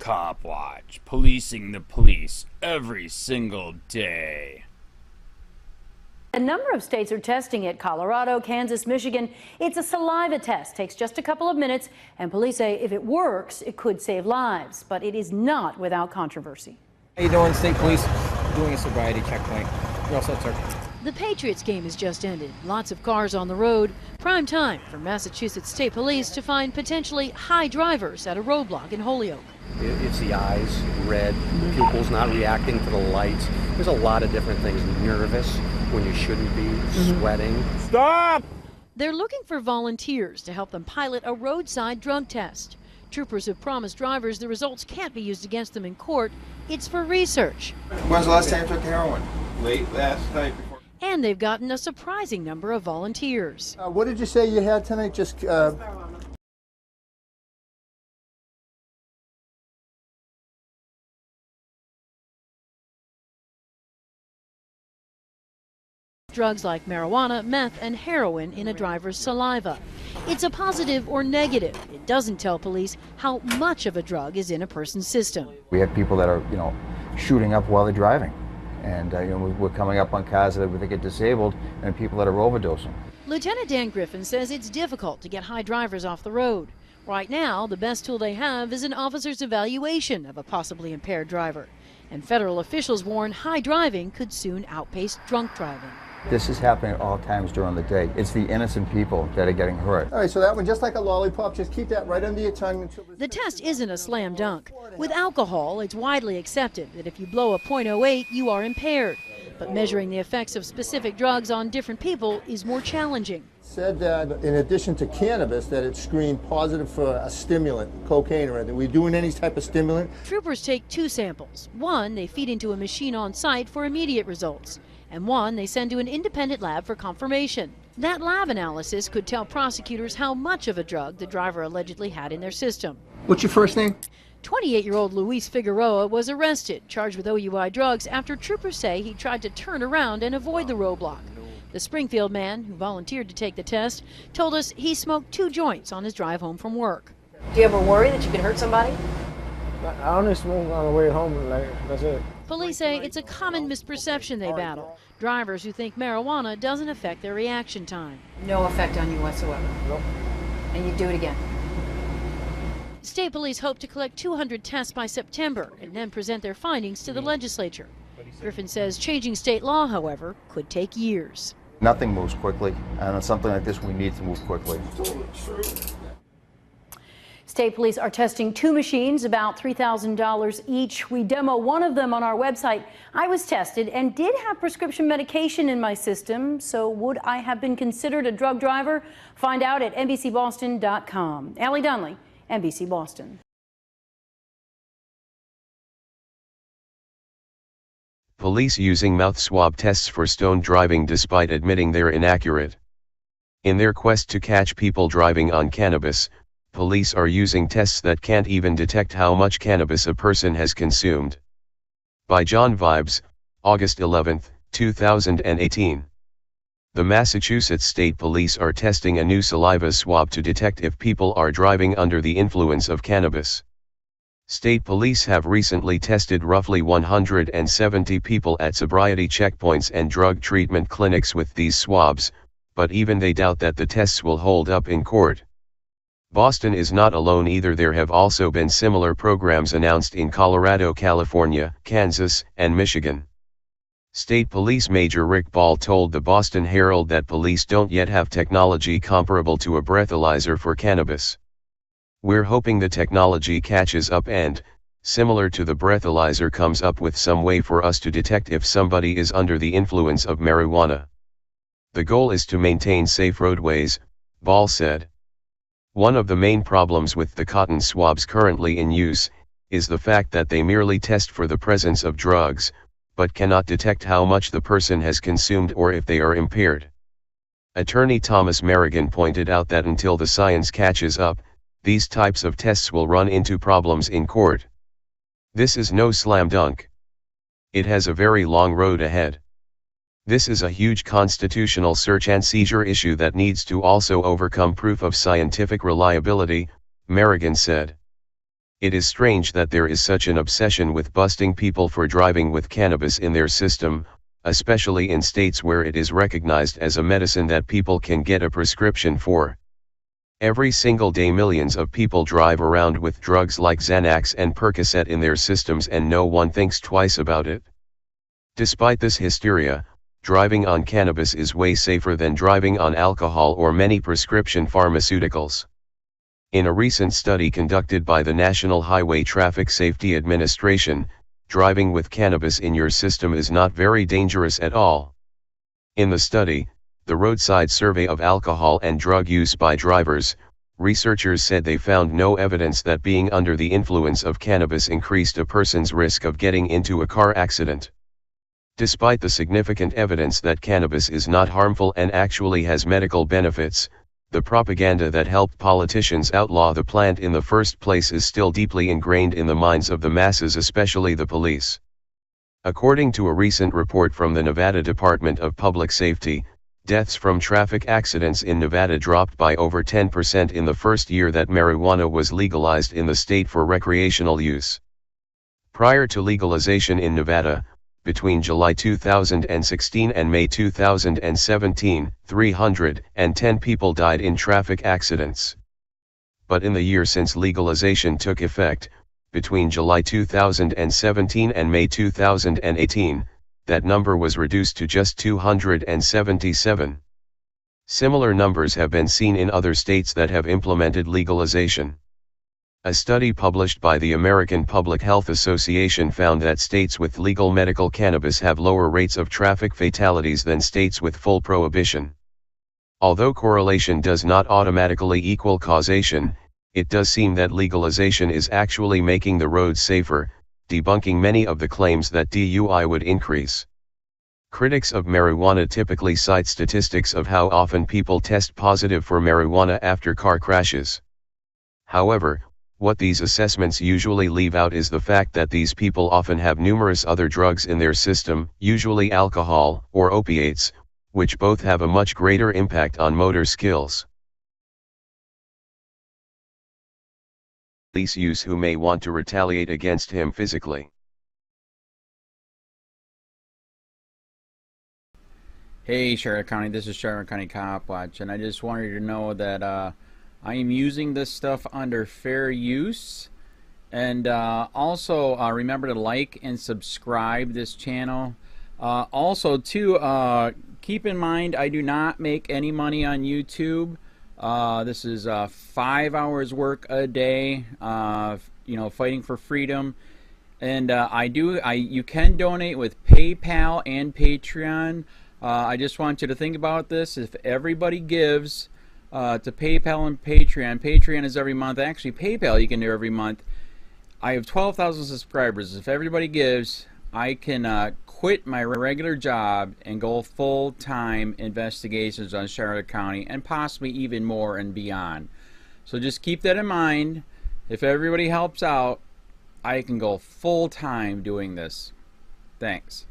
COPWATCH, policing the police every single day. A number of states are testing it: Colorado, Kansas, Michigan. It's a saliva test, takes just a couple of minutes, and police say if it works, it could save lives. But it is not without controversy. How you doing, State Police? Doing a sobriety checkpoint. You're all set, sir. The Patriots game has just ended. Lots of cars on the road. Prime time for Massachusetts State Police to find potentially high drivers at a roadblock in Holyoke. It's the eyes, red, the pupils not reacting to the lights. There's a lot of different things. Nervous when you shouldn't be, sweating. Stop! They're looking for volunteers to help them pilot a roadside drug test. Troopers have promised drivers the results can't be used against them in court. It's for research. When's the last time you took heroin? Late last night before. And they've gotten a surprising number of volunteers. What did you say you had tonight? Just drugs like marijuana, meth, and heroin in a driver's saliva. It's a positive or negative. It doesn't tell police how much of a drug is in a person's system. We have people that are, shooting up while they're driving. And we're coming up on cars that we think get disabled and people that are overdosing. Lieutenant Dan Griffin says it's difficult to get high drivers off the road. Right now, the best tool they have is an officer's evaluation of a possibly impaired driver. And federal officials warn high driving could soon outpace drunk driving. This is happening at all times during the day. It's the innocent people that are getting hurt. all right. So that one, just like a lollipop, just keep that right under your tongue until The test isn't a slam dunk. With alcohol, it's widely accepted that if you blow a .08, you are impaired. But measuring the effects of specific drugs on different people is more challenging. said that in addition to cannabis, that it's screened positive for a stimulant, cocaine or anything. Are we doing any type of stimulant? Troopers take 2 samples. One they feed into a machine on site for immediate results, and one they send to an independent lab for confirmation. That lab analysis could tell prosecutors how much of a drug the driver allegedly had in their system. What's your first name? 28-year-old Luis Figueroa was arrested, charged with OUI drugs after troopers say he tried to turn around and avoid the roadblock. The Springfield man, who volunteered to take the test, told us he smoked 2 joints on his drive home from work. Do you ever worry that you could hurt somebody? I only smoke on the way home, that's it. Police say it's a common misperception they battle. Drivers who think marijuana doesn't affect their reaction time. No effect on you whatsoever. Nope. And you do it again. State police hope to collect 200 tests by September and then present their findings to the legislature. Griffin says changing state law, however, could take years. Nothing moves quickly, and on something like this, we need to move quickly. State police are testing 2 machines, about $3,000 each. We demo one of them on our website. I was tested and did have prescription medication in my system, so would I have been considered a drug driver? Find out at NBCBoston.com. Allie Dunley, NBC Boston. Police using mouth swab tests for stoned driving despite admitting they're inaccurate. In their quest to catch people driving on cannabis, police are using tests that can't even detect how much cannabis a person has consumed. By John Vibes, August 11, 2018. The Massachusetts State Police are testing a new saliva swab to detect if people are driving under the influence of cannabis. State police have recently tested roughly 170 people at sobriety checkpoints and drug treatment clinics with these swabs, but even they doubt that the tests will hold up in court. Boston is not alone either. There have also been similar programs announced in Colorado, California, Kansas, and Michigan. State Police Major Rick Ball told the Boston Herald that police don't yet have technology comparable to a breathalyzer for cannabis. We're hoping the technology catches up and, similar to the breathalyzer, comes up with some way for us to detect if somebody is under the influence of marijuana. The goal is to maintain safe roadways, Ball said. One of the main problems with the cotton swabs currently in use is the fact that they merely test for the presence of drugs, but cannot detect how much the person has consumed or if they are impaired. Attorney Thomas Merrigan pointed out that until the science catches up, these types of tests will run into problems in court. This is no slam dunk. It has a very long road ahead. This is a huge constitutional search and seizure issue that needs to also overcome proof of scientific reliability, Merrigan said. It is strange that there is such an obsession with busting people for driving with cannabis in their system, especially in states where it is recognized as a medicine that people can get a prescription for. Every single day millions of people drive around with drugs like Xanax and Percocet in their systems and no one thinks twice about it. Despite this hysteria, driving on cannabis is way safer than driving on alcohol or many prescription pharmaceuticals. In a recent study conducted by the National Highway Traffic Safety Administration, driving with cannabis in your system is not very dangerous at all. In the study, the roadside survey of alcohol and drug use by drivers, researchers said they found no evidence that being under the influence of cannabis increased a person's risk of getting into a car accident. Despite the significant evidence that cannabis is not harmful and actually has medical benefits, the propaganda that helped politicians outlaw the plant in the first place is still deeply ingrained in the minds of the masses, especially the police. According to a recent report from the Nevada Department of Public Safety, deaths from traffic accidents in Nevada dropped by over 10% in the first year that marijuana was legalized in the state for recreational use. Prior to legalization in Nevada, between July 2016 and May 2017, 310 people died in traffic accidents. But in the year since legalization took effect, between July 2017 and May 2018, that number was reduced to just 277. Similar numbers have been seen in other states that have implemented legalization. A study published by the American Public Health Association found that states with legal medical cannabis have lower rates of traffic fatalities than states with full prohibition. Although correlation does not automatically equal causation, it does seem that legalization is actually making the roads safer, debunking many of the claims that DUI would increase. Critics of marijuana typically cite statistics of how often people test positive for marijuana after car crashes. However, what these assessments usually leave out is the fact that these people often have numerous other drugs in their system, usually alcohol or opiates, which both have a much greater impact on motor skills. Police use who may want to retaliate against him physically. Hey Charlotte County, this is Charlotte County COPWATCH, and I just wanted you to know that I am using this stuff under fair use. And also remember to like and subscribe this channel. Also too, keep in mind I do not make any money on YouTube. This is 5 hours work a day, you know, fighting for freedom. And you can donate with PayPal and Patreon. I just want you to think about this. If everybody gives to PayPal and Patreon, Patreon is every month. Actually, PayPal you can do every month. I have 12,000 subscribers. If everybody gives, I can quit my regular job and go full-time investigations on Charlotte County and possibly even more and beyond. So just keep that in mind. If everybody helps out, I can go full-time doing this. Thanks.